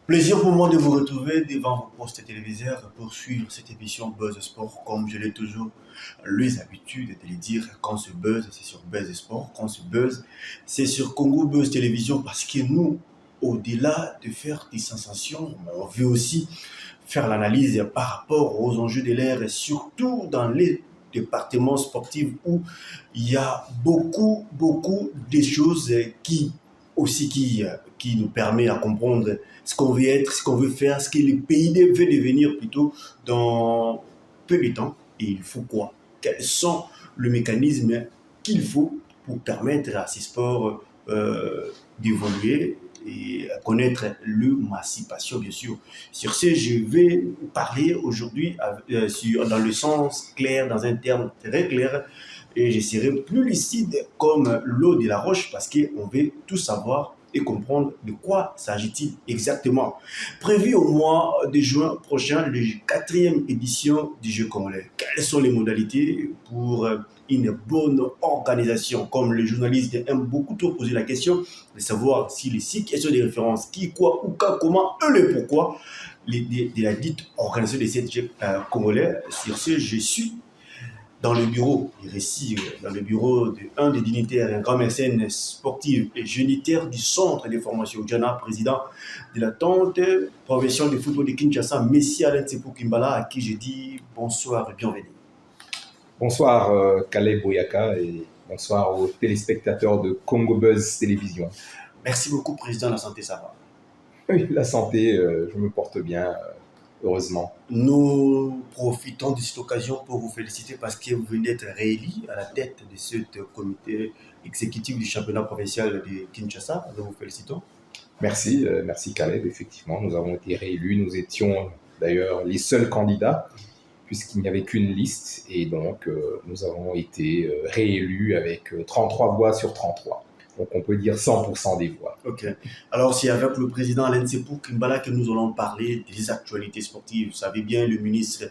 Plaisir pour moi de vous retrouver devant vos postes téléviseurs pour suivre cette émission Buzz Sport. Comme je l'ai toujours les habitudes de le dire, quand se buzz, c'est sur Buzz Sport. Quand se buzz, c'est sur Congo Buzz Télévision parce que nous, au-delà de faire des sensations, on veut aussi faire l'analyse par rapport aux enjeux de l'ère et surtout dans les départements sportifs où il y a beaucoup de choses qui nous permet à comprendre ce qu'on veut être, ce qu'on veut faire, ce que le pays veut devenir plutôt dans peu de temps. Et il faut quoi? Quels sont les mécanismes qu'il faut pour permettre à ces sports d'évoluer et connaître l'émancipation, bien sûr. Sur ce, je vais parler aujourd'hui dans le sens clair, dans un terme très clair, et je serai plus lucide comme l'eau de la roche parce qu'on veut tout savoir et comprendre de quoi s'agit-il exactement. Prévu au mois de juin prochain, la quatrième édition du Jeu congolais. Quelles sont les modalités pour une bonne organisation? Comme le journaliste aime beaucoup trop poser la question de savoir si les six questions de référence, qui, quoi, où, quand, comment, et le pourquoi, de la dite organisation de cette Jeu congolais. Sur ce, je suis dans le bureau, il récit dans le bureau d'un des dignitaires, un grand mécène sportif et génitaire du centre de formation Djana, président de la tente profession de football de Kinshasa, Messi Alain Tsepou Kimbala, à qui je dis bonsoir et bienvenue. Bonsoir Caleb Boyaka et bonsoir aux téléspectateurs de Congo Buzz Télévision. Merci beaucoup, Président. La santé, ça va? Oui, la santé, je me porte bien, heureusement. Nous profitons de cette occasion pour vous féliciter parce que vous venez d'être réélu à la tête de ce comité exécutif du championnat provincial de Kinshasa. Nous vous félicitons. Merci, merci Caleb. Effectivement, nous avons été réélus. Nous étions d'ailleurs les seuls candidats puisqu'il n'y avait qu'une liste et donc nous avons été réélus avec 33 voix sur 33. Donc on peut dire 100% des voix. Ok. Alors c'est avec le président Alain Tsepou Kimbala que nous allons parler des actualités sportives. Vous savez bien, le ministre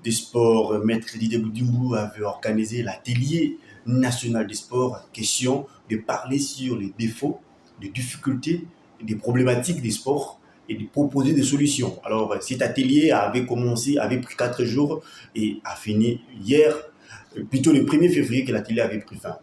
des Sports, Maître Didier Boudimou, avait organisé l'atelier national des sports. Question de parler sur les défauts, les difficultés, des problématiques des sports et de proposer des solutions. Alors cet atelier avait commencé, avait pris 4 jours et a fini hier, plutôt le 1er février que l'atelier avait pris fin.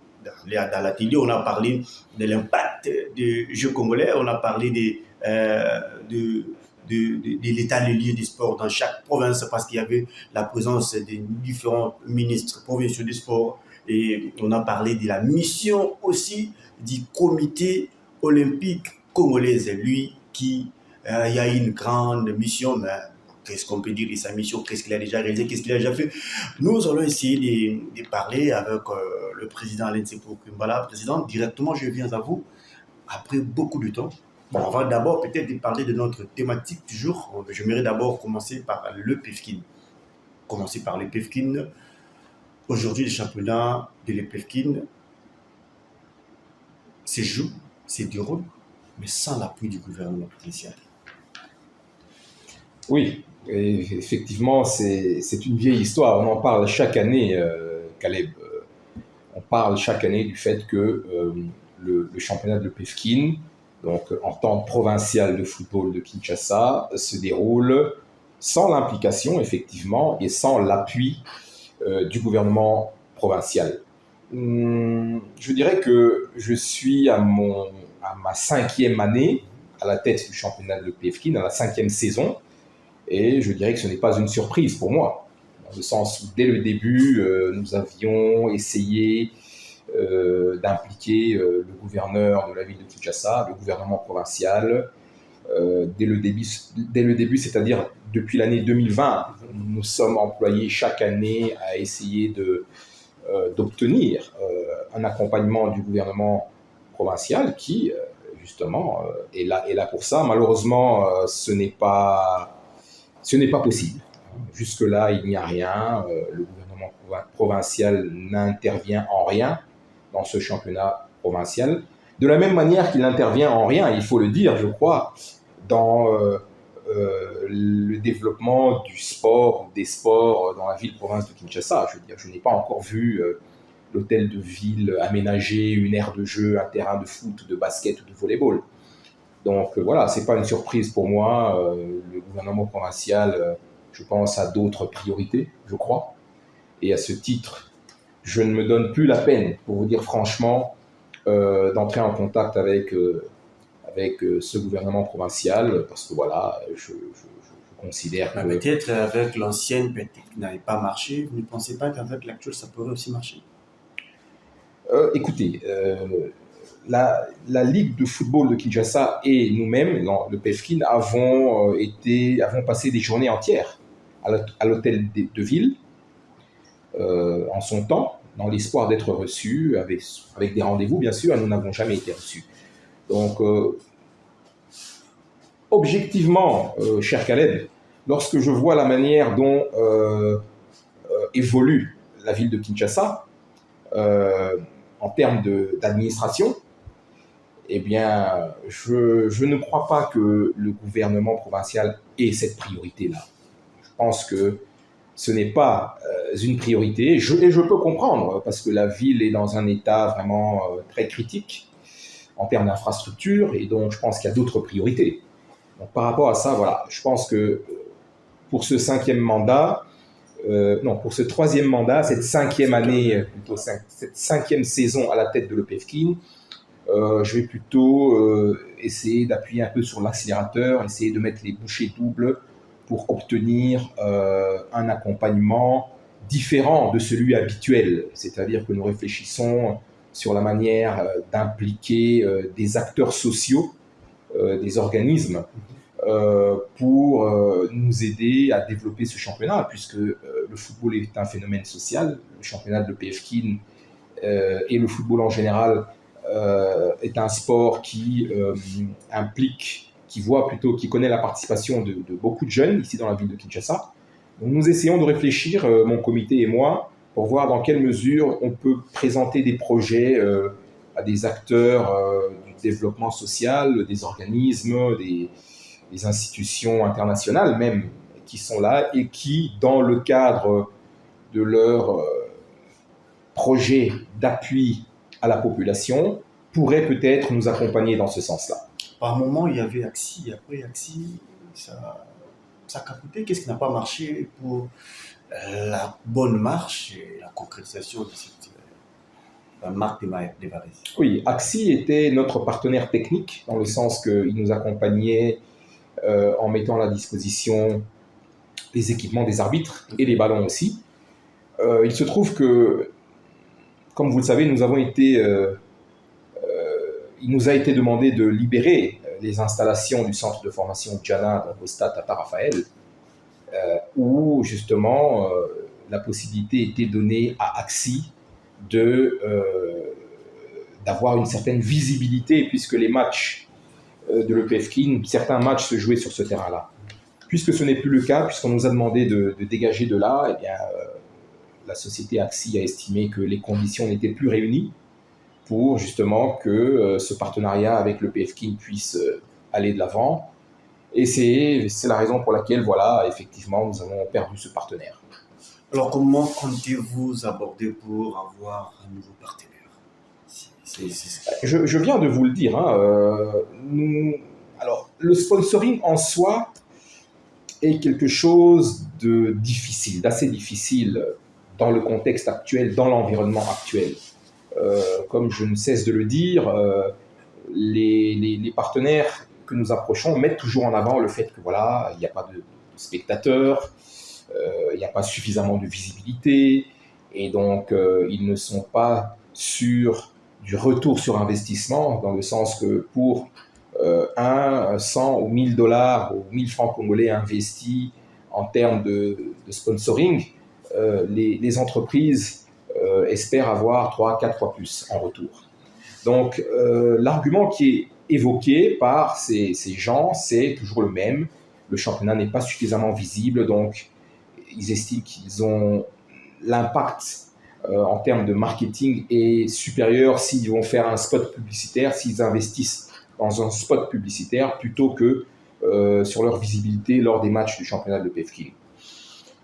Dans l'atelier, on a parlé de l'impact du jeu congolais, on a parlé de l'état des lieux du sport dans chaque province parce qu'il y avait la présence des différents ministres provinciaux du sport et on a parlé de la mission aussi du comité olympique congolais, lui qui il y a une grande mission, mais qu'est-ce qu'on peut dire de sa mission, qu'est-ce qu'il a déjà réalisé, qu'est-ce qu'il a déjà fait. Nous allons essayer de parler avec le président Alain Tsepou Kimbala. Président, directement, je viens à vous après beaucoup de temps. Bon, on va d'abord peut-être parler de notre thématique du jour. J'aimerais d'abord commencer par le PEFKIN. Commencer par le PEFKIN. Aujourd'hui, le championnat de l'EPFKIN se joue, se déroule, mais sans l'appui du gouvernement provincial. Oui, et effectivement, c'est une vieille histoire. On en parle chaque année, Caleb. On parle chaque année du fait que le championnat de PEFKIN, donc en tant que provincial de football de Kinshasa, se déroule sans l'implication, effectivement, et sans l'appui du gouvernement provincial. Je dirais que je suis à ma 5e année à la tête du championnat de PEFKIN, à la 5e saison. Et je dirais que ce n'est pas une surprise pour moi, dans le sens où dès le début, nous avions essayé d'impliquer le gouverneur de la ville de Kinshasa, le gouvernement provincial, dès le début, c'est-à-dire depuis l'année 2020. Nous sommes employés chaque année à essayer d'obtenir un accompagnement du gouvernement provincial qui, justement, est là pour ça. Malheureusement, ce n'est pas possible. Jusque-là, il n'y a rien. Le gouvernement provincial n'intervient en rien dans ce championnat provincial. De la même manière qu'il n'intervient en rien, il faut le dire, je crois, dans le développement du sport, des sports dans la ville-province de Kinshasa. Je veux dire, je n'ai pas encore vu l'hôtel de ville aménager une aire de jeu, un terrain de foot, de basket ou de volleyball. Donc voilà, c'est pas une surprise pour moi. Le gouvernement provincial, je pense, a d'autres priorités, je crois. Et à ce titre, je ne me donne plus la peine, pour vous dire franchement, d'entrer en contact avec ce gouvernement provincial, parce que voilà, je considère que... Peut-être avec l'ancienne, peut-être qui n'avait pas marché. Vous ne pensez pas qu'avec l'actuelle, ça pourrait aussi marcher? Écoutez, la Ligue de football de Kinshasa et nous-mêmes, le PFKIN, avons passé des journées entières à l'hôtel de ville, en son temps, dans l'espoir d'être reçus, avec des rendez-vous, bien sûr, et nous n'avons jamais été reçus. Donc, objectivement, cher Caleb, lorsque je vois la manière dont évolue la ville de Kinshasa, en termes d'administration, eh bien, je ne crois pas que le gouvernement provincial ait cette priorité-là. Je pense que ce n'est pas une priorité, et je peux comprendre, parce que la ville est dans un état vraiment très critique en termes d'infrastructure, et donc je pense qu'il y a d'autres priorités. Donc, par rapport à ça, voilà, je pense que pour ce cinquième mandat, pour ce troisième mandat, cette cinquième année, plutôt cette cinquième saison à la tête de l'EPFKIN, je vais plutôt essayer d'appuyer un peu sur l'accélérateur, essayer de mettre les bouchées doubles pour obtenir un accompagnement différent de celui habituel. C'est-à-dire que nous réfléchissons sur la manière d'impliquer des acteurs sociaux, des organismes, pour nous aider à développer ce championnat, puisque le football est un phénomène social. Le championnat de l'EPFKIN et le football en général est un sport qui qui connaît la participation de beaucoup de jeunes ici dans la ville de Kinshasa. Donc nous essayons de réfléchir, mon comité et moi, pour voir dans quelle mesure on peut présenter des projets à des acteurs du développement social, des organismes, des institutions internationales même, qui sont là et qui, dans le cadre de leur projet d'appui à la population, pourraient peut-être nous accompagner dans ce sens-là. Par moment, il y avait Axi, et après Axi, ça a capoté. Qu'est-ce qui n'a pas marché pour la bonne marche et la concrétisation de cette marque des Varese? Oui, Axi était notre partenaire technique, dans le sens qu'il nous accompagnait en mettant à la disposition les équipements des arbitres et les ballons aussi. Il se trouve que, comme vous le savez, il nous a été demandé de libérer les installations du centre de formation Djana, donc au stade Tata Raphaël, où justement la possibilité était donnée à Axi d'avoir une certaine visibilité, puisque les matchs de l'EPFKIN, certains matchs se jouaient sur ce terrain-là. Puisque ce n'est plus le cas, puisqu'on nous a demandé de dégager de là, eh bien, la société Axi a estimé que les conditions n'étaient plus réunies pour justement que ce partenariat avec l'EPFKIN puisse aller de l'avant. Et c'est la raison pour laquelle, voilà, effectivement, nous avons perdu ce partenaire. Alors, comment comptez-vous aborder pour avoir un nouveau partenaire? Je viens de vous le dire. Alors, le sponsoring en soi est quelque chose de difficile, d'assez difficile dans le contexte actuel, dans l'environnement actuel. Comme je ne cesse de le dire, les partenaires que nous approchons mettent toujours en avant le fait que voilà, il n'y a pas de spectateurs, il n'y a pas suffisamment de visibilité, et donc ils ne sont pas sûrs du retour sur investissement, dans le sens que pour 100 ou 1000 dollars ou 1000 francs congolais investis en termes de sponsoring, les entreprises espèrent avoir 3-4 fois plus en retour. Donc l'argument qui est évoqué par ces gens, c'est toujours le même. Le championnat n'est pas suffisamment visible, donc ils estiment qu'ils ont l'impact en termes de marketing est supérieur s'ils vont faire un spot publicitaire, s'ils investissent dans un spot publicitaire plutôt que sur leur visibilité lors des matchs du championnat de PFK.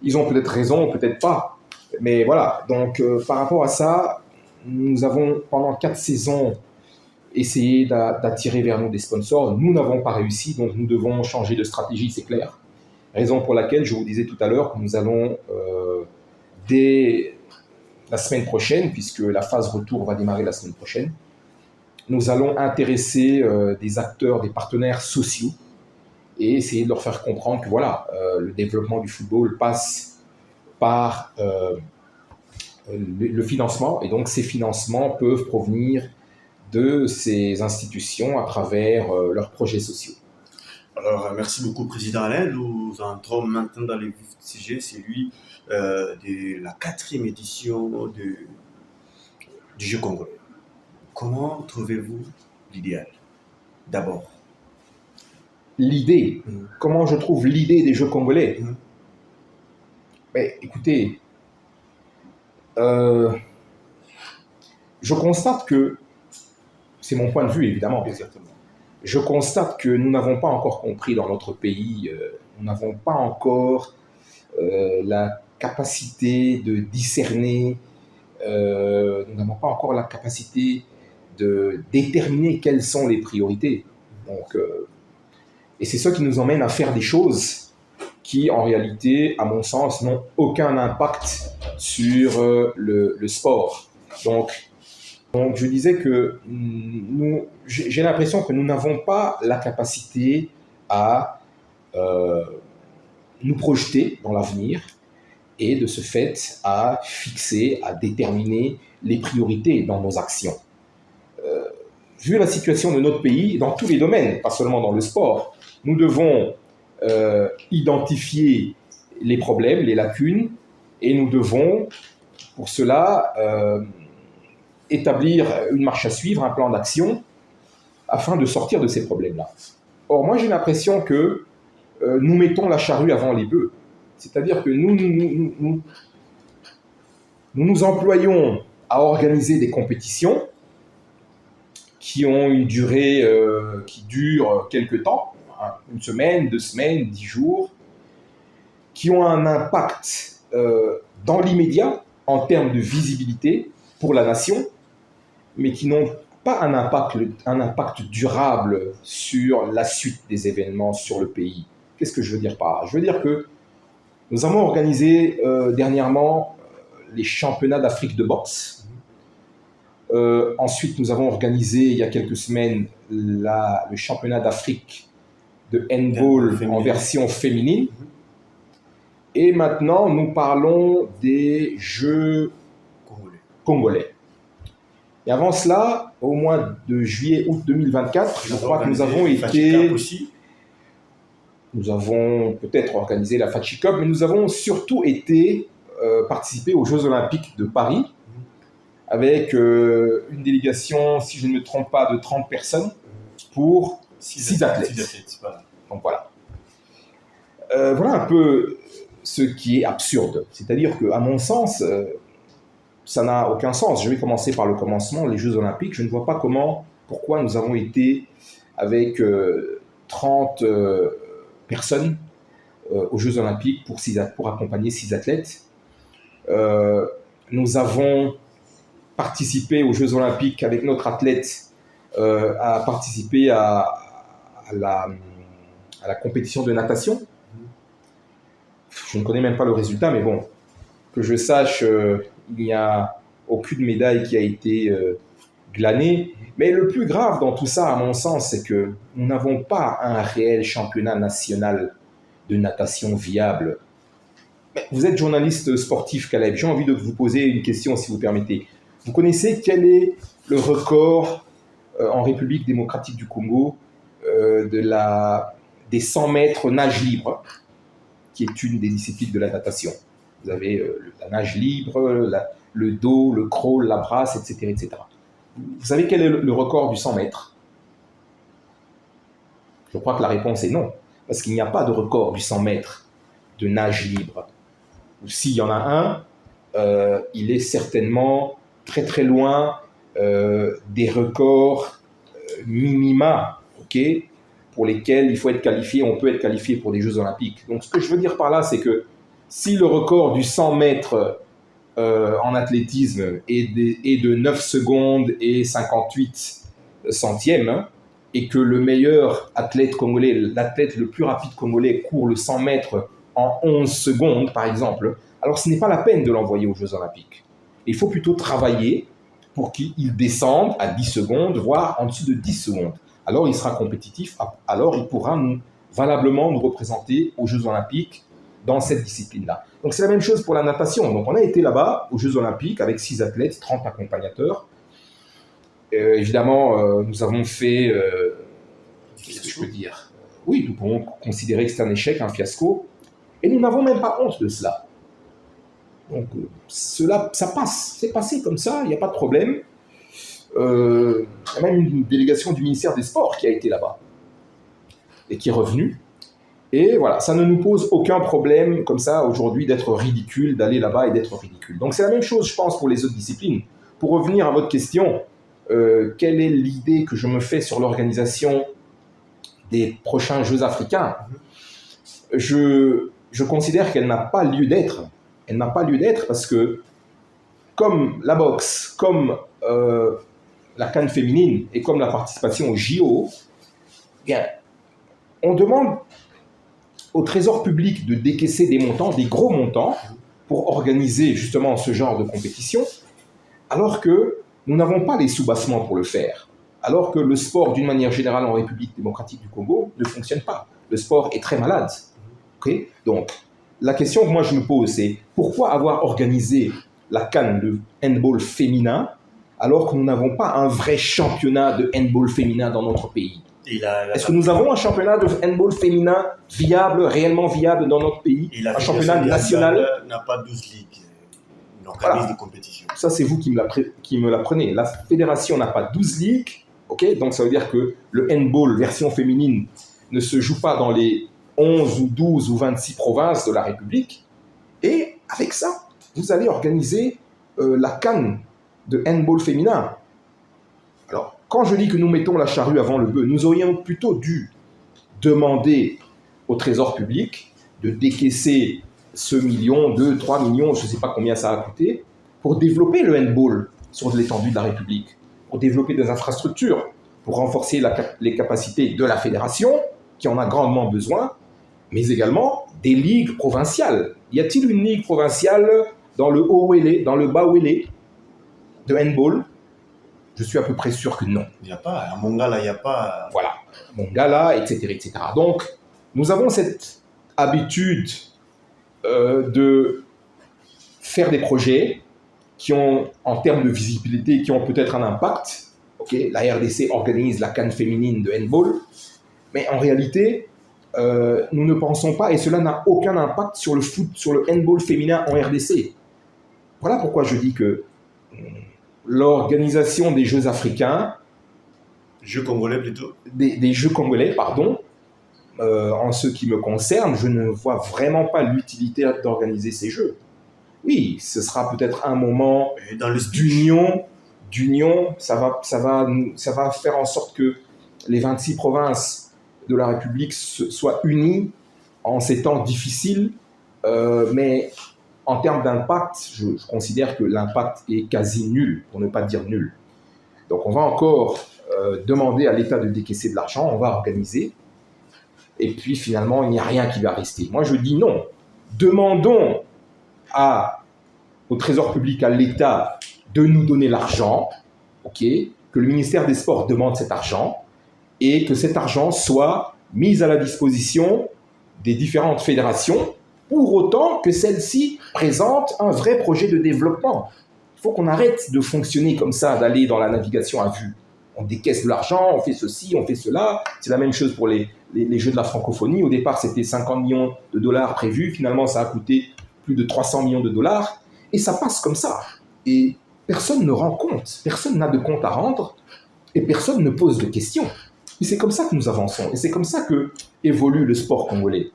Ils ont peut-être raison, peut-être pas. Mais voilà, donc par rapport à ça, nous avons pendant 4 saisons essayer d'attirer vers nous des sponsors. Nous n'avons pas réussi, donc nous devons changer de stratégie, c'est clair. Raison pour laquelle je vous disais tout à l'heure que nous allons, dès la semaine prochaine, puisque la phase retour va démarrer la semaine prochaine, nous allons intéresser des acteurs, des partenaires sociaux et essayer de leur faire comprendre que voilà, le développement du football passe par le financement, et donc ces financements peuvent provenir de ces institutions à travers leurs projets sociaux. Alors, merci beaucoup, Président Alain. Nous entrons maintenant dans le vif du sujet, celui de la 4e édition du Jeu congolais. Comment trouvez-vous l'idéal, d'abord? L'idée, comment je trouve l'idée des Jeux congolais? Mais écoutez, je constate que, c'est mon point de vue évidemment, Exactement. Je constate que nous n'avons pas encore compris dans notre pays, nous n'avons pas encore la capacité de discerner, nous n'avons pas encore la capacité de déterminer quelles sont les priorités. Donc, et c'est ça qui nous emmène à faire des choses qui, en réalité, à mon sens, n'ont aucun impact sur le sport. Donc, je disais que j'ai l'impression que nous n'avons pas la capacité à nous projeter dans l'avenir et de ce fait à fixer, à déterminer les priorités dans nos actions. Vu la situation de notre pays, dans tous les domaines, pas seulement dans le sport, nous devons identifier les problèmes, les lacunes, et nous devons, pour cela, établir une marche à suivre, un plan d'action, afin de sortir de ces problèmes-là. Or, moi, j'ai l'impression que nous mettons la charrue avant les bœufs. C'est-à-dire que nous nous employons à organiser des compétitions qui ont une durée qui dure quelque temps, hein, 1 semaine, 2 semaines, 10 jours, qui ont un impact dans l'immédiat en termes de visibilité pour la nation, mais qui n'ont pas un impact durable sur la suite des événements sur le pays. Qu'est-ce que je veux dire par là? Je veux dire que nous avons organisé dernièrement les championnats d'Afrique de boxe. Ensuite, nous avons organisé il y a quelques semaines le championnat d'Afrique de handball en version féminine. Et maintenant, nous parlons des Jeux congolais. Et avant cela, au mois de juillet-août 2024, je crois que nous avons été... Nous avons peut-être organisé la Fatchi Cup, mais nous avons surtout été participer aux Jeux Olympiques de Paris avec une délégation, si je ne me trompe pas, de 30 personnes pour 6 athlètes. Donc voilà. Voilà un peu ce qui est absurde. C'est-à-dire qu'à mon sens, ça n'a aucun sens. Je vais commencer par le commencement, les Jeux Olympiques. Je ne vois pas pourquoi nous avons été avec 30 personnes aux Jeux Olympiques pour accompagner 6 athlètes. Nous avons participé aux Jeux Olympiques avec notre athlète à participer à la compétition de natation. Je ne connais même pas le résultat, mais bon, que je sache, il n'y a aucune médaille qui a été glanée. Mais le plus grave dans tout ça, à mon sens, c'est que nous n'avons pas un réel championnat national de natation viable. Mais vous êtes journaliste sportif, Caleb. J'ai envie de vous poser une question, si vous permettez. Vous connaissez quel est le record en République démocratique du Congo des 100 mètres nage libre, qui est une des disciplines de la natation? Vous avez la nage libre, le dos, le crawl, la brasse, etc., etc. Vous savez quel est le record du 100 mètres? Je crois que la réponse est non, parce qu'il n'y a pas de record du 100 mètres de nage libre. Ou s'il y en a un, il est certainement très très loin des records minima, okay, pour lesquels il faut être qualifié, on peut être qualifié pour des Jeux Olympiques. Donc ce que je veux dire par là, c'est que si le record du 100 mètres en athlétisme est de 9 secondes et 58 centième, hein, et que le meilleur athlète congolais, l'athlète le plus rapide congolais court le 100 mètres en 11 secondes, par exemple, alors ce n'est pas la peine de l'envoyer aux Jeux Olympiques. Il faut plutôt travailler pour qu'il descende à 10 secondes, voire en dessous de 10 secondes. Alors il sera compétitif, alors il pourra valablement nous représenter aux Jeux Olympiques dans cette discipline-là. Donc c'est la même chose pour la natation. Donc on a été là-bas aux Jeux Olympiques avec 6 athlètes, 30 accompagnateurs. Évidemment, nous avons fait, qu'est-ce que je peux dire? Oui, nous pouvons considérer que c'est un échec, un fiasco, et nous n'avons même pas honte de cela. Donc cela, ça passe, c'est passé comme ça, il n'y a pas de problème. Il y a même une délégation du ministère des Sports qui a été là-bas et qui est revenue. Et voilà, ça ne nous pose aucun problème comme ça aujourd'hui d'être ridicule, d'aller là-bas et d'être ridicule. Donc c'est la même chose, je pense, pour les autres disciplines. Pour revenir à votre question, quelle est l'idée que je me fais sur l'organisation des prochains Jeux africains? Je considère qu'elle n'a pas lieu d'être. Elle n'a pas lieu d'être parce que, comme la boxe, comme la CAN féminine et comme la participation au JO, bien, on demande au trésor public de décaisser des montants, des gros montants, pour organiser justement ce genre de compétition, alors que nous n'avons pas les soubassements pour le faire, alors que le sport, d'une manière générale en République démocratique du Congo, ne fonctionne pas. Le sport est très malade. Okay? Donc, la question que moi je me pose, c'est pourquoi avoir organisé la CAN de handball féminin alors que nous n'avons pas un vrai championnat de handball féminin dans notre pays? Est-ce que nous avons un championnat de handball féminin viable, réellement viable dans notre pays? Un championnat national n'a pas 12 ligues. On organise des compétitions. Ça, c'est vous qui me l'apprenez. La fédération n'a pas 12 ligues. Okay, donc, ça veut dire que le handball version féminine ne se joue pas dans les 11 ou 12 ou 26 provinces de la République. Et avec ça, vous allez organiser la CAN de handball féminin. Alors, quand je dis que nous mettons la charrue avant le bœuf, nous aurions plutôt dû demander au trésor public de décaisser ce million, 2, 3 millions, je ne sais pas combien ça a coûté, pour développer le handball sur l'étendue de la République, pour développer des infrastructures, pour renforcer les capacités de la fédération, qui en a grandement besoin, mais également des ligues provinciales. Y a-t-il une ligue provinciale dans le Haut-Ouélé, dans le Bas-Ouélé de handball? Je suis à peu près sûr que non. Il n'y a pas, à Mongala, il n'y a pas. Voilà, Mongala, etc., etc. Donc, nous avons cette habitude de faire des projets qui ont, en termes de visibilité, qui ont peut-être un impact. Okay, la RDC organise la CAN féminine de handball, mais en réalité, nous ne pensons pas, et cela n'a aucun impact sur le foot, sur le handball féminin en RDC. Voilà pourquoi je dis que l'organisation des Jeux africains, Jeux congolais plutôt, des Jeux congolais, pardon, en ce qui me concerne, je ne vois vraiment pas l'utilité d'organiser ces Jeux. Oui, ce sera peut-être un moment d'union, ça va faire en sorte que les 26 provinces de la République soient unies en ces temps difficiles, mais en termes d'impact, je considère que l'impact est quasi nul, pour ne pas dire nul. Donc on va encore demander à l'État de décaisser de l'argent, on va organiser, et puis finalement il n'y a rien qui va rester. Moi je dis non, demandons au Trésor public, à l'État, de nous donner l'argent, okay, que le ministère des Sports demande cet argent, et que cet argent soit mis à la disposition des différentes fédérations, pour autant que celle-ci présente un vrai projet de développement. Il faut qu'on arrête de fonctionner comme ça, d'aller dans la navigation à vue. On décaisse de l'argent, on fait ceci, on fait cela. C'est la même chose pour les Jeux de la francophonie. Au départ, c'était 50 millions de dollars prévus. Finalement, ça a coûté plus de 300 millions de dollars. Et ça passe comme ça. Et personne ne rend compte. Personne n'a de compte à rendre. Et personne ne pose de questions. Et c'est comme ça que nous avançons. Et c'est comme ça que évolue le sport congolais.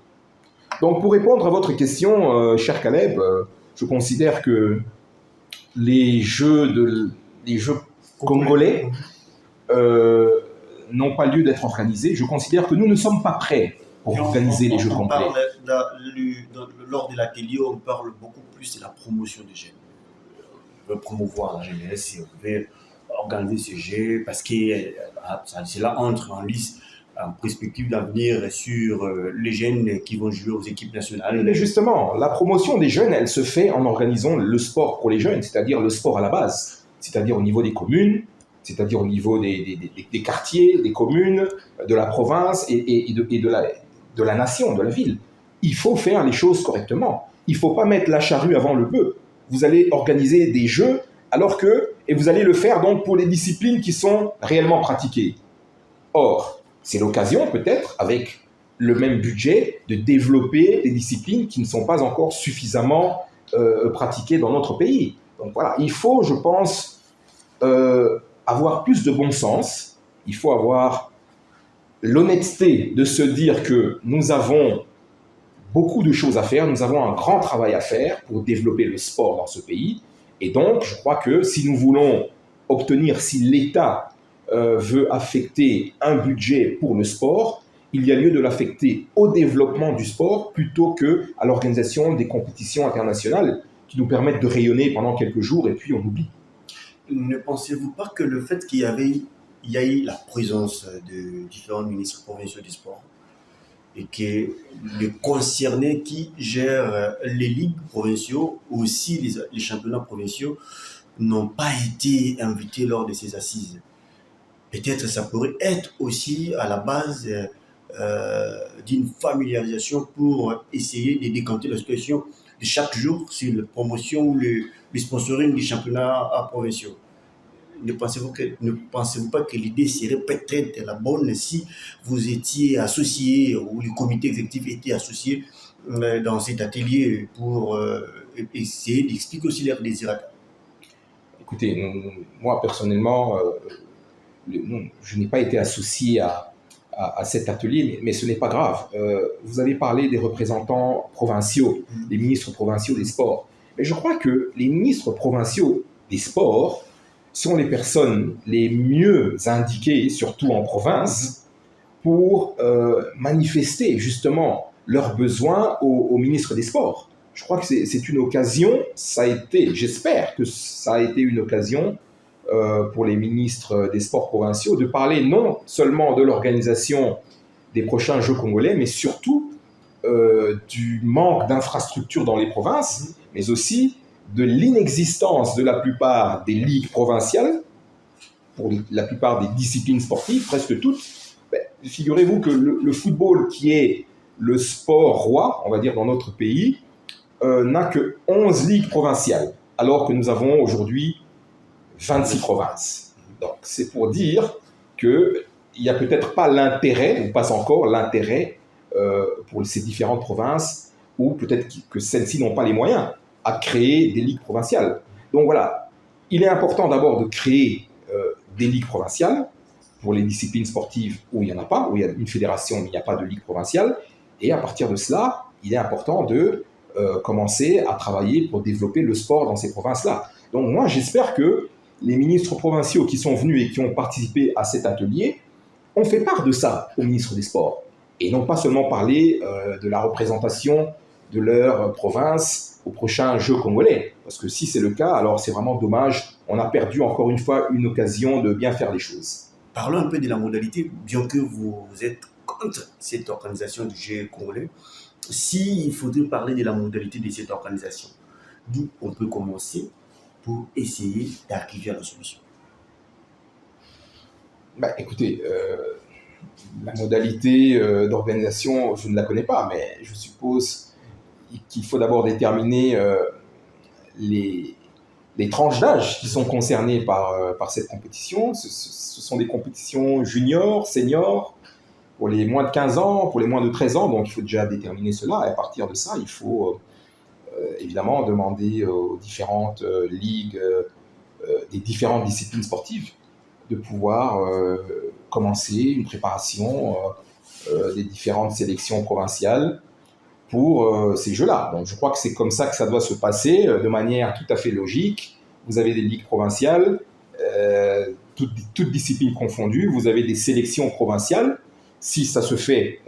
Donc, pour répondre à votre question, cher Caleb, je considère que les Jeux congolais n'ont pas lieu d'être organisés. Je considère que nous ne sommes pas prêts pour organiser les Jeux congolais. Lors de l'atelier, on parle beaucoup plus de la promotion des jeunes. On veut promouvoir la jeunesse, on veut organiser ce jeu parce que cela entre en liste en perspective d'avenir sur les jeunes qui vont jouer aux équipes nationales. Mais justement, la promotion des jeunes, elle se fait en organisant le sport pour les jeunes, c'est-à-dire le sport à la base, c'est-à-dire au niveau des communes, c'est-à-dire au niveau des quartiers, des communes, de la province et de la nation, de la ville. Il faut faire les choses correctement. Il ne faut pas mettre la charrue avant le bœuf. Vous allez organiser des jeux et vous allez le faire donc pour les disciplines qui sont réellement pratiquées. Or, c'est l'occasion peut-être, avec le même budget, de développer des disciplines qui ne sont pas encore suffisamment pratiquées dans notre pays. Donc voilà, il faut, je pense, avoir plus de bon sens. Il faut avoir l'honnêteté de se dire que nous avons beaucoup de choses à faire, nous avons un grand travail à faire pour développer le sport dans ce pays. Et donc, je crois que si nous voulons obtenir, si l'État veut affecter un budget pour le sport, il y a lieu de l'affecter au développement du sport plutôt qu'à l'organisation des compétitions internationales qui nous permettent de rayonner pendant quelques jours et puis on oublie. Ne pensez-vous pas que le fait qu'il y a eu la présence de différents ministres provinciaux du sport et que les concernés qui gèrent les ligues provinciaux, aussi les championnats provinciaux, n'ont pas été invités lors de ces assises? Peut-être ça pourrait être aussi à la base d'une familiarisation pour essayer de décanter la situation de chaque jour sur la promotion ou le sponsoring des championnats provinciaux. Ne pensez-vous pas que l'idée serait peut-être la bonne si vous étiez associé ou le comité exécutif était associé dans cet atelier pour essayer d'expliquer aussi leurs désirata? Écoutez, moi personnellement, je n'ai pas été associé à cet atelier, mais ce n'est pas grave. Vous avez parlé des représentants provinciaux, des ministres provinciaux des sports. Mais je crois que les ministres provinciaux des sports sont les personnes les mieux indiquées, surtout en province, pour manifester justement leurs besoins au ministre des Sports. Je crois que c'est une occasion, j'espère que ça a été une occasion pour les ministres des Sports provinciaux de parler non seulement de l'organisation des prochains Jeux congolais, mais surtout du manque d'infrastructures dans les provinces, mais aussi de l'inexistence de la plupart des ligues provinciales, pour la plupart des disciplines sportives, presque toutes. Figurez-vous que le football, qui est le sport roi, on va dire, dans notre pays, n'a que 11 ligues provinciales, alors que nous avons aujourd'hui 26 provinces. Donc, c'est pour dire qu'il n'y a peut-être pas l'intérêt, ou pas encore l'intérêt, pour ces différentes provinces, ou peut-être que celles-ci n'ont pas les moyens à créer des ligues provinciales. Donc voilà, il est important d'abord de créer des ligues provinciales pour les disciplines sportives où il n'y en a pas, où il y a une fédération mais il n'y a pas de ligue provinciale. Et à partir de cela, il est important de commencer à travailler pour développer le sport dans ces provinces-là. Donc moi, j'espère que les ministres provinciaux qui sont venus et qui ont participé à cet atelier ont fait part de ça au ministre des Sports. Et non pas seulement parler de la représentation de leur province au prochain Jeux congolais. Parce que si c'est le cas, alors c'est vraiment dommage. On a perdu encore une fois une occasion de bien faire les choses. Parlons un peu de la modalité, bien que vous êtes contre cette organisation du Jeu congolais. S'il faudrait parler de la modalité de cette organisation, d'où on peut commencer pour essayer d'arriver à la solution? Écoutez, la modalité d'organisation, je ne la connais pas, mais je suppose qu'il faut d'abord déterminer les tranches d'âge qui sont concernées par cette compétition. Ce sont des compétitions juniors, seniors, pour les moins de 15 ans, pour les moins de 13 ans, donc il faut déjà déterminer cela. Et à partir de ça, il faut évidemment demander aux différentes ligues des différentes disciplines sportives de pouvoir commencer une préparation des différentes sélections provinciales pour ces jeux-là. Donc je crois que c'est comme ça que ça doit se passer, de manière tout à fait logique. Vous avez des ligues provinciales, toutes disciplines confondues, vous avez des sélections provinciales, si ça se fait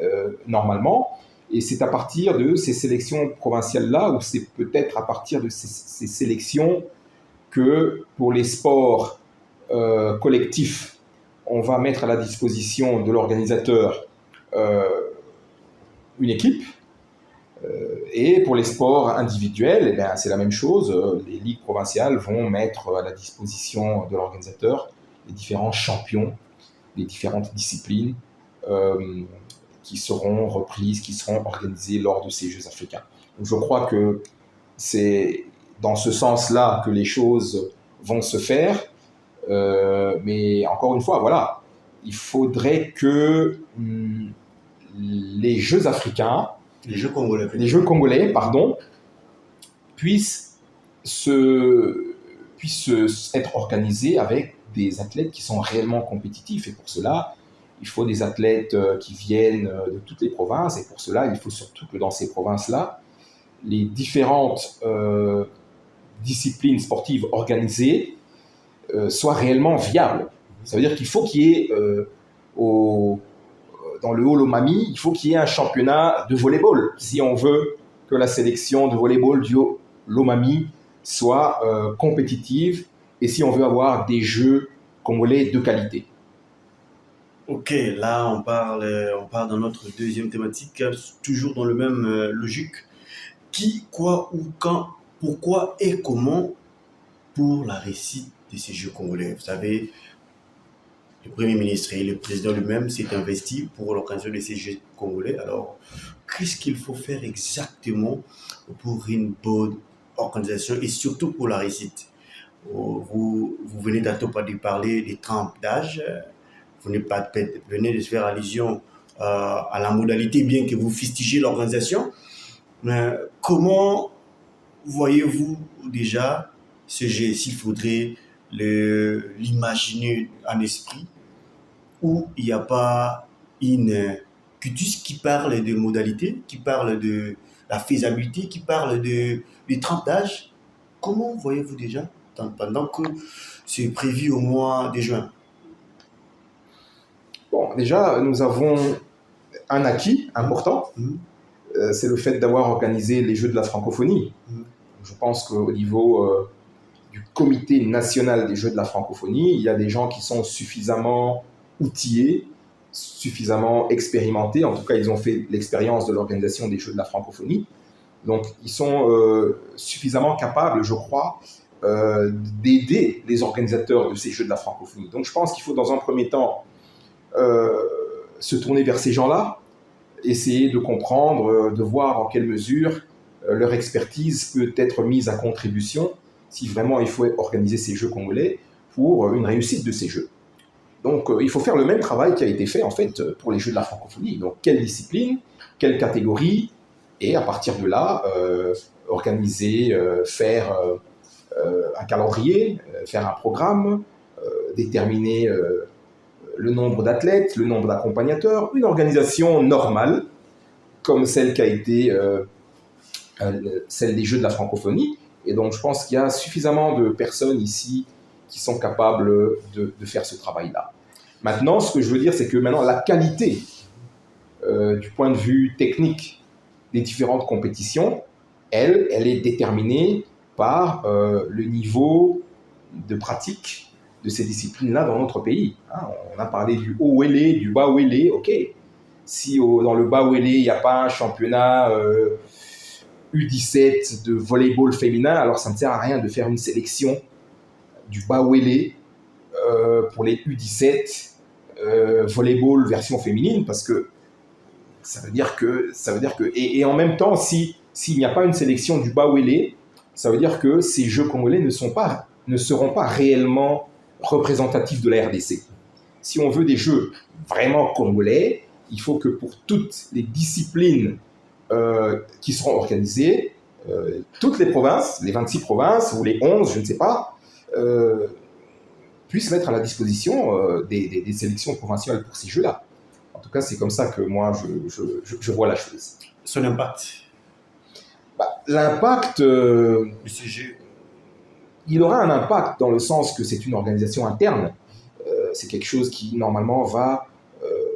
normalement, et c'est à partir de ces sélections provinciales-là, ou c'est peut-être à partir de ces sélections que pour les sports collectif, on va mettre à la disposition de l'organisateur une équipe. Et pour les sports individuels, eh bien, c'est la même chose. Les ligues provinciales vont mettre à la disposition de l'organisateur les différents champions, les différentes disciplines qui seront reprises, qui seront organisées lors de ces Jeux africains. Donc, je crois que c'est dans ce sens-là que les choses vont se faire. Mais encore une fois, voilà, il faudrait que les Jeux africains, les Jeux congolais, puissent être organisés avec des athlètes qui sont réellement compétitifs. Et pour cela, il faut des athlètes qui viennent de toutes les provinces. Et pour cela, il faut surtout que dans ces provinces-là, les différentes disciplines sportives organisées soient réellement viables. Ça veut dire qu'il faut qu'il y ait dans le Haut-Lomami, il faut qu'il y ait un championnat de volleyball. Si on veut que la sélection de volleyball du Haut-Lomami soit compétitive et si on veut avoir des jeux congolais de qualité. Ok, là on parle dans notre deuxième thématique, toujours dans le même logique. Qui, quoi, où, quand, pourquoi et comment pour la réussite de ces Jeux congolais. Vous savez, le Premier ministre et le président lui-même s'est investi pour l'occasion de ces Jeux congolais. Alors, qu'est-ce qu'il faut faire exactement pour une bonne organisation et surtout pour la réussite? Vous venez de parler des tranches d'âge. Vous venez de faire allusion à la modalité, bien que vous fustigez l'organisation. Mais comment voyez-vous déjà ce jeu, s'il faudrait l'imaginer en esprit, où il n'y a pas une cutus qui parle de modalité, qui parle de la faisabilité, qui parle des tranches d'âge? Comment voyez-vous déjà, pendant que c'est prévu au mois de juin? Bon, déjà, nous avons un acquis important, c'est le fait d'avoir organisé les Jeux de la francophonie. Je pense qu'au niveau du comité national des Jeux de la francophonie, il y a des gens qui sont suffisamment outillés, suffisamment expérimentés. En tout cas, ils ont fait l'expérience de l'organisation des Jeux de la francophonie. Donc, ils sont suffisamment capables, je crois, d'aider les organisateurs de ces Jeux de la francophonie. Donc, je pense qu'il faut, dans un premier temps, se tourner vers ces gens-là, essayer de comprendre, de voir en quelle mesure leur expertise peut être mise à contribution si vraiment il faut organiser ces Jeux congolais pour une réussite de ces Jeux. Donc, il faut faire le même travail qui a été fait en fait pour les Jeux de la francophonie. Donc, quelle discipline, quelle catégorie, et à partir de là, organiser, faire un calendrier, faire un programme, déterminer le nombre d'athlètes, le nombre d'accompagnateurs, une organisation normale, comme celle qui a été celle des Jeux de la francophonie. Et donc, je pense qu'il y a suffisamment de personnes ici qui sont capables de faire ce travail-là. Maintenant, ce que je veux dire, c'est que maintenant, la qualité du point de vue technique des différentes compétitions, elle est déterminée par le niveau de pratique de ces disciplines-là dans notre pays. On a parlé du haut wélé, du bas wélé, ok. Si dans le bas wélé, il n'y a pas un championnat U17 de volleyball féminin, alors ça ne sert à rien de faire une sélection du bas wélé pour les U17 volleyball version féminine, parce que ça veut dire que et en même temps, s'il n'y a pas une sélection du bas wélé, ça veut dire que ces Jeux congolais ne seront pas réellement représentatifs de la RDC. Si on veut des Jeux vraiment congolais, il faut que pour toutes les disciplines qui seront organisées, toutes les provinces, les 26 provinces ou les 11, je ne sais pas, puissent mettre à la disposition des sélections provinciales pour ces Jeux-là. En tout cas, c'est comme ça que moi, je vois la chose. Son impact? L'impact du CG, il aura un impact dans le sens que c'est une organisation interne. C'est quelque chose qui, normalement, va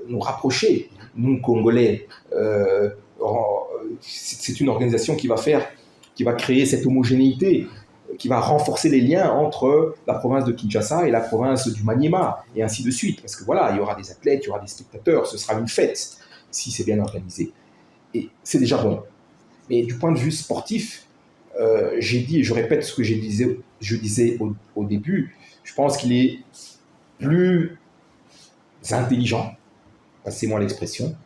nous rapprocher, nous, Congolais. C'est une organisation qui va créer cette homogénéité qui va renforcer les liens entre la province de Kinshasa et la province du Maniema, et ainsi de suite. Parce que voilà, il y aura des athlètes, il y aura des spectateurs, ce sera une fête si c'est bien organisé. Et c'est déjà bon. Mais du point de vue sportif, j'ai dit, et je répète ce que je disais au début, je pense qu'il est plus intelligent, passez-moi l'expression,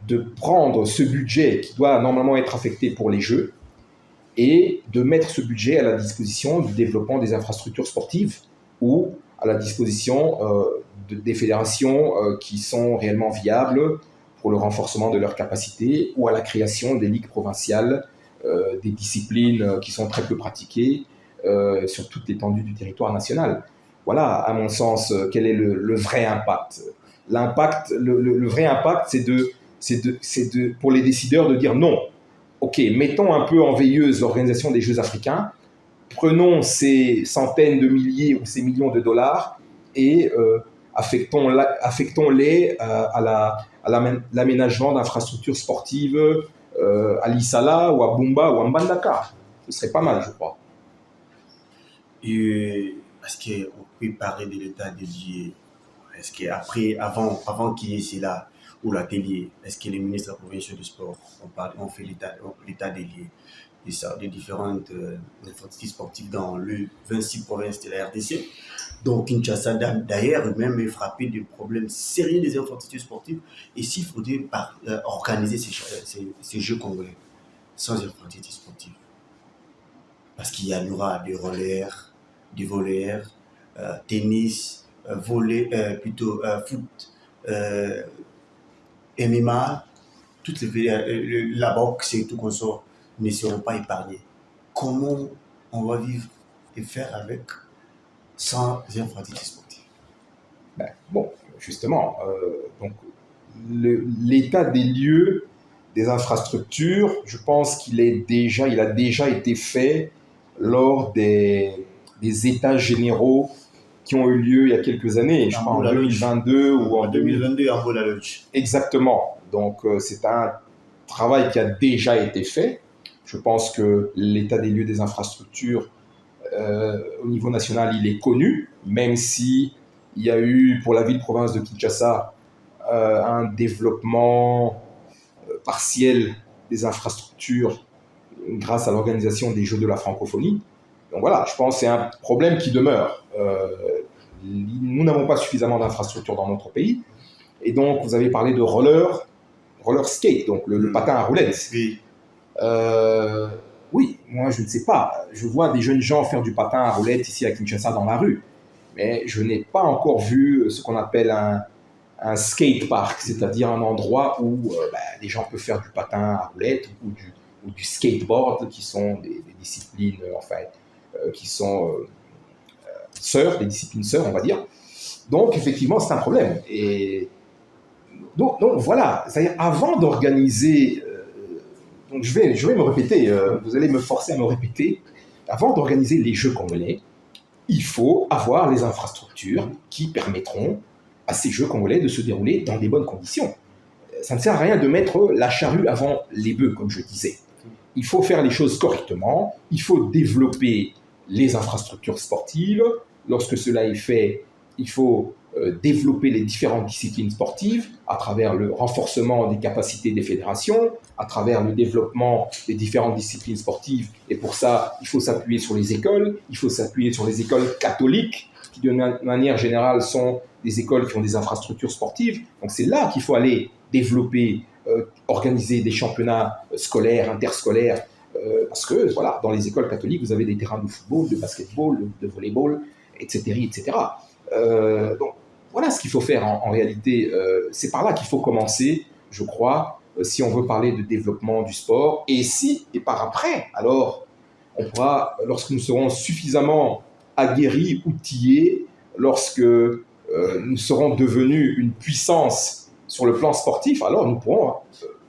de prendre ce budget qui doit normalement être affecté pour les Jeux et de mettre ce budget à la disposition du développement des infrastructures sportives ou à la disposition des fédérations qui sont réellement viables pour le renforcement de leurs capacités ou à la création des ligues provinciales, des disciplines qui sont très peu pratiquées sur toute l'étendue du territoire national. Voilà, à mon sens, quel est le vrai impact. L'impact, le vrai impact, c'est pour les décideurs de dire non. Ok, mettons un peu en veilleuse l'organisation des Jeux africains, prenons ces centaines de milliers ou ces millions de dollars et affectons-les à l'aménagement d'infrastructures sportives à Lissala ou à Bumba ou à Mbandaka. Ce serait pas mal, je crois. Et est-ce qu'on peut parler de l'état des lieux? Est-ce qu'après, avant qu'il y ait cela, ou l'atelier, est-ce que les ministres provinciaux du sport ont fait l'état des lieux des différentes infrastructures sportives dans les 26 provinces de la RDC? Donc Kinshasa d'ailleurs même est frappé de problèmes sérieux des infrastructures sportives, et s'il faudrait organiser ces Jeux congolais sans infrastructures sportives, parce qu'il y aura des rollers, des voleurs, tennis, foot, MMA, toutes la boxe et tout qu'on sort ne seront pas épargnés. Comment on va vivre et faire avec sans infrastructures sportives? Bon, justement, donc l'état des lieux des infrastructures, je pense qu'il a déjà été fait lors des états généraux qui ont eu lieu il y a quelques années, je crois en 2022 ou en 2022 à Angola Lodge. Exactement. Donc c'est un travail qui a déjà été fait. Je pense que l'état des lieux des infrastructures au niveau national, il est connu, même si il y a eu pour la ville-province de Kinshasa un développement partiel des infrastructures grâce à l'organisation des Jeux de la francophonie. Donc voilà, je pense que c'est un problème qui demeure. Nous n'avons pas suffisamment d'infrastructures dans notre pays. Et donc, vous avez parlé de roller skate, donc le patin à roulettes. Oui. Oui, moi je ne sais pas. Je vois des jeunes gens faire du patin à roulettes ici à Kinshasa dans la rue. Mais je n'ai pas encore vu ce qu'on appelle un skate park, c'est-à-dire un endroit où les gens peuvent faire du patin à roulettes ou du skateboard, qui sont des disciplines qui sont des disciplines sœurs, on va dire. Donc, effectivement, c'est un problème. Et donc voilà, c'est-à-dire avant d'organiser, donc je vais me répéter, vous allez me forcer à me répéter, avant d'organiser les Jeux congolais, il faut avoir les infrastructures qui permettront à ces Jeux congolais de se dérouler dans des bonnes conditions. Ça ne sert à rien de mettre la charrue avant les bœufs, comme je disais. Il faut faire les choses correctement, il faut développer les infrastructures sportives. Lorsque cela est fait, il faut développer les différentes disciplines sportives à travers le renforcement des capacités des fédérations, à travers le développement des différentes disciplines sportives. Et pour ça, il faut s'appuyer sur les écoles, il faut s'appuyer sur les écoles catholiques, qui de manière générale sont des écoles qui ont des infrastructures sportives. Donc c'est là qu'il faut aller développer, organiser des championnats scolaires, interscolaires, parce que voilà, dans les écoles catholiques, vous avez des terrains de football, de basketball, de volleyball, etc. etc. Donc voilà ce qu'il faut faire en réalité. C'est par là qu'il faut commencer, je crois, si on veut parler de développement du sport. Et par après, alors, on pourra, lorsque nous serons suffisamment aguerris, outillés, lorsque nous serons devenus une puissance sur le plan sportif, alors nous pourrons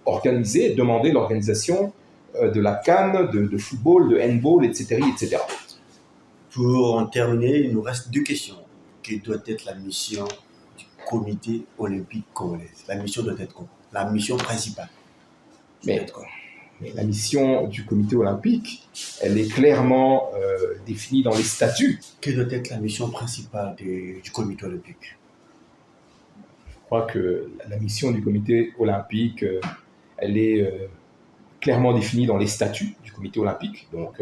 demander l'organisation de la CAN, de football, de handball, etc., etc. Pour en terminer, il nous reste 2 questions. Quelle doit être la mission du comité olympique congolais? La mission doit être quoi? La mission principale. Mais Mais la mission du comité olympique, elle est clairement définie dans les statuts. Quelle doit être la mission principale du comité olympique? Je crois que la mission du comité olympique, elle est clairement définie dans les statuts du comité olympique. Donc,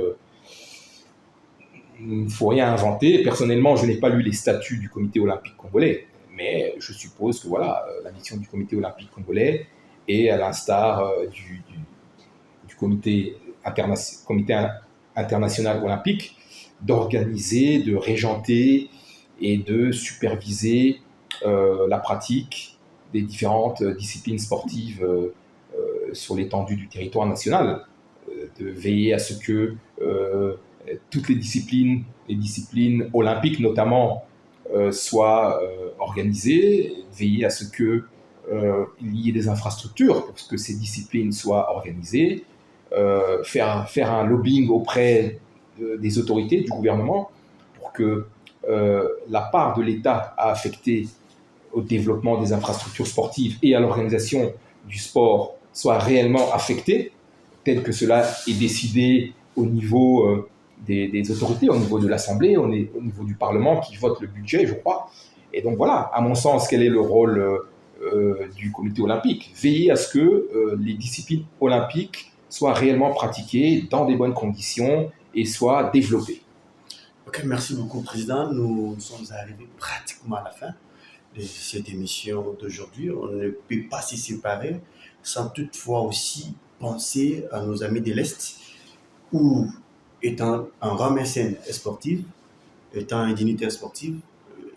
il ne faut rien inventer. Personnellement, je n'ai pas lu les statuts du comité olympique congolais, mais je suppose que voilà, la mission du comité olympique congolais est à l'instar du comité international olympique d'organiser, de régenter et de superviser la pratique des différentes disciplines sportives sur l'étendue du territoire national, de veiller à ce que toutes les disciplines olympiques notamment, soient organisées, veiller à ce qu'il y ait des infrastructures pour que ces disciplines soient organisées, faire un lobbying auprès des autorités, du gouvernement, pour que la part de l'État à affecter au développement des infrastructures sportives et à l'organisation du sport soit réellement affectée, tel que cela est décidé au niveau des autorités, au niveau de l'Assemblée, au niveau du Parlement qui vote le budget, je crois. Et donc voilà, à mon sens, quel est le rôle du comité olympique? Veiller à ce que les disciplines olympiques soient réellement pratiquées dans des bonnes conditions et soient développées. Ok, merci beaucoup, Président. Nous sommes arrivés pratiquement à la fin de cette émission d'aujourd'hui. On ne peut pas s'y séparer sans toutefois aussi penser à nos amis de l'Est, où, étant un grand mécène sportif, étant un dignitaire sportif,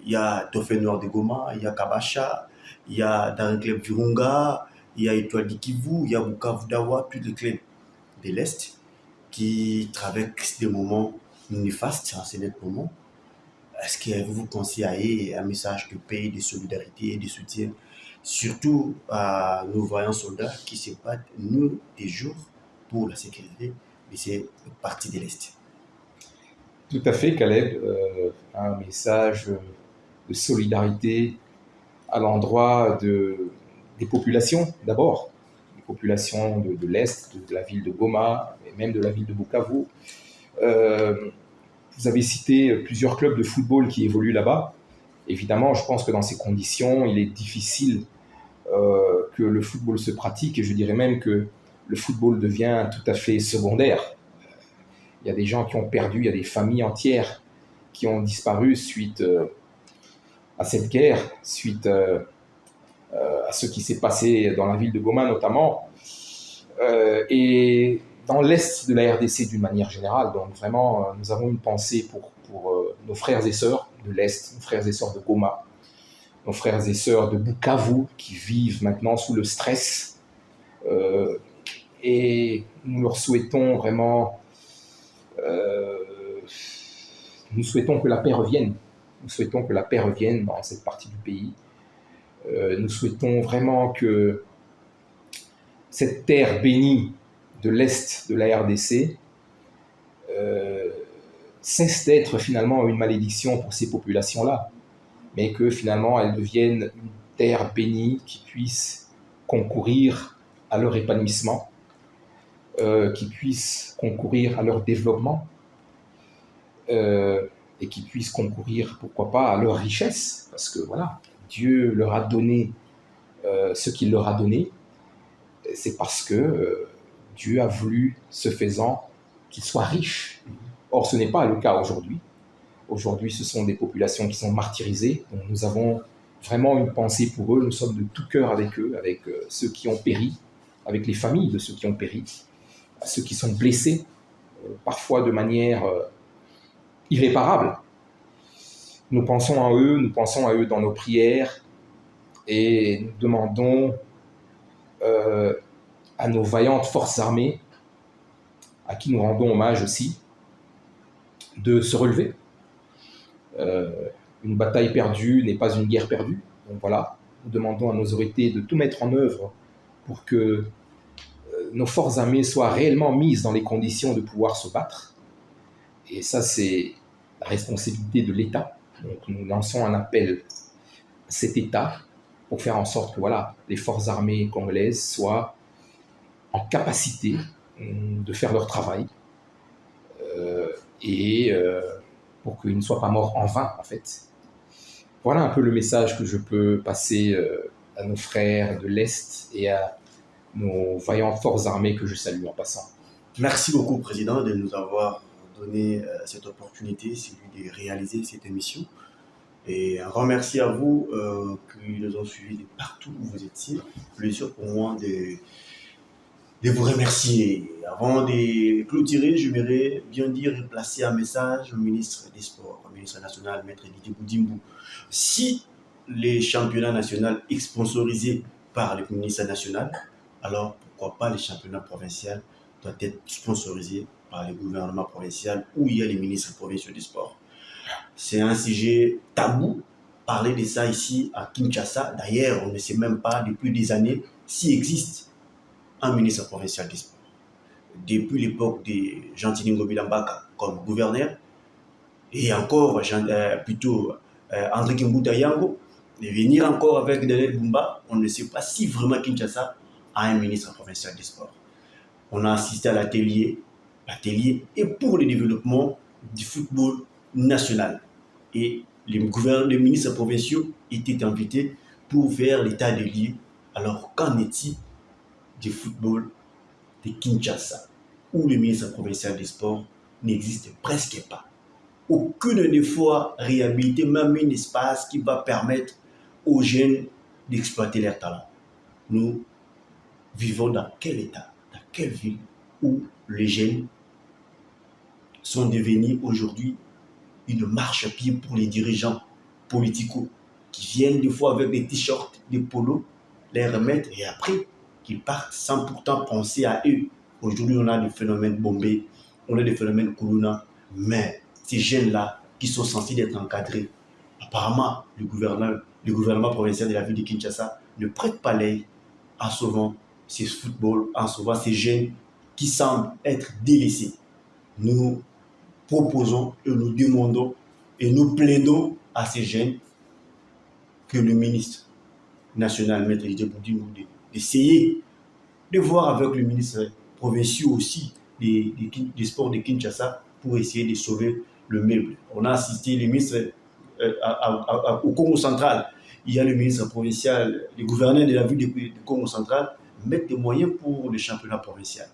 il y a Dauphin Noir de Goma, il y a Kabasha, il y a Daring Club Virunga, il y a Étoile du Kivu, il y a Bukavu Dawa, tous les clubs de l'Est qui traversent des moments néfastes en ces moments. Est-ce que vous conseillez un message de paix, de solidarité et de soutien, surtout à nos voyants soldats qui se battent nous des jours pour la sécurité de ces parties de l'Est? Tout à fait, Caleb. Un message de solidarité à l'endroit des populations, d'abord. Les populations de l'Est, de la ville de Goma, et même de la ville de Bukavu. Vous avez cité plusieurs clubs de football qui évoluent là-bas. Évidemment, je pense que dans ces conditions, il est difficile que le football se pratique, et je dirais même que le football devient tout à fait secondaire. Il y a des gens qui ont perdu, il y a des familles entières qui ont disparu suite à cette guerre, suite à ce qui s'est passé dans la ville de Goma notamment, et dans l'Est de la RDC d'une manière générale. Donc vraiment, nous avons une pensée pour nos frères et sœurs de l'Est, nos frères et sœurs de Goma, nos frères et sœurs de Bukavu qui vivent maintenant sous le stress. Et nous leur souhaitons vraiment... nous souhaitons que la paix revienne. Nous souhaitons que la paix revienne dans cette partie du pays. Nous souhaitons vraiment que cette terre bénie de l'Est de la RDC cesse d'être finalement une malédiction pour ces populations-là, mais que finalement elles deviennent une terre bénie qui puisse concourir à leur épanouissement, qui puisse concourir à leur développement, et qui puisse concourir, pourquoi pas, à leur richesse, parce que voilà, Dieu leur a donné ce qu'il leur a donné. C'est parce que Dieu a voulu, ce faisant, qu'ils soient riches. Or, ce n'est pas le cas aujourd'hui. Aujourd'hui, ce sont des populations qui sont martyrisées. Donc, nous avons vraiment une pensée pour eux. Nous sommes de tout cœur avec eux, avec ceux qui ont péri, avec les familles de ceux qui ont péri, ceux qui sont blessés, parfois de manière irréparable. Nous pensons à eux dans nos prières, et nous demandons à nos vaillantes forces armées, à qui nous rendons hommage aussi, de se relever. Une bataille perdue n'est pas une guerre perdue. Donc voilà, nous demandons à nos autorités de tout mettre en œuvre pour que nos forces armées soient réellement mises dans les conditions de pouvoir se battre. Et ça, c'est la responsabilité de l'État. Donc nous lançons un appel à cet État pour faire en sorte que voilà, les forces armées congolaises soient en capacité de faire leur travail et pour qu'ils ne soient pas morts en vain, en fait. Voilà un peu le message que je peux passer à nos frères de l'Est et à nos vaillantes forces armées que je salue en passant. Merci beaucoup, Président, de nous avoir donné cette opportunité, celui de réaliser cette émission. Et un grand merci à vous qui nous ont suivis de partout où vous étiez. Plaisir pour moi de vous remercier. Avant de clôturer, je voudrais bien dire et placer un message au ministre des Sports, au ministre national, Maître Didier Boudimbo. Si les championnats nationaux sont sponsorisés par le ministère national, alors pourquoi pas les championnats provinciaux doivent être sponsorisés par le gouvernement provincial où il y a les ministres provinciaux des sports. C'est un sujet tabou, parler de ça ici à Kinshasa. D'ailleurs, on ne sait même pas depuis des années s'il existe un ministre provincial des sports. Depuis l'époque de Jean-Tiningo Bilambaka comme gouverneur, et encore plutôt André Kimbuta Yango, de venir encore avec Daniel Bumba, on ne sait pas si vraiment Kinshasa a un ministre provincial des sports. On a assisté à l'atelier est pour le développement du football national. Et les ministres provinciaux étaient invités pour faire l'état des lieux. Alors, qu'en est-il du football de Kinshasa, où le ministre provincial des sports n'existe presque pas? Aucune effort réhabilité, même un espace qui va permettre aux jeunes d'exploiter leurs talents. Nous vivons dans quel état, dans quelle ville où les jeunes sont devenus aujourd'hui une marche-pied pour les dirigeants politiques qui viennent des fois avec des t-shirts, des polos, les remettre et après qu'ils partent sans pourtant penser à eux. Aujourd'hui, on a des phénomènes bombés, on a des phénomènes Kuluna, mais ces jeunes-là qui sont censés être encadrés, apparemment, le gouvernement provincial de la ville de Kinshasa ne prête pas l'œil en sauvant ces footballs, en sauvant ces jeunes qui semblent être délaissés. Nous proposons et nous demandons et nous plaidons à ces jeunes que le ministre national, Maître Didier Boudimbo, d'essayer de voir avec le ministre provincial aussi des sports de Kinshasa pour essayer de sauver le meuble. On a assisté les ministres au Congo central. Il y a le ministre provincial, le gouverneur de la ville du Congo central mettre des moyens pour le championnat provincial.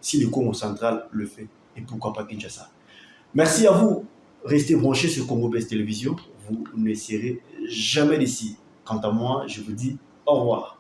Si le Congo central le fait, et pourquoi pas Kinshasa. Merci à vous. Restez branchés sur Congo Best Télévision. Vous ne serez jamais d'ici. Quant à moi, je vous dis au revoir.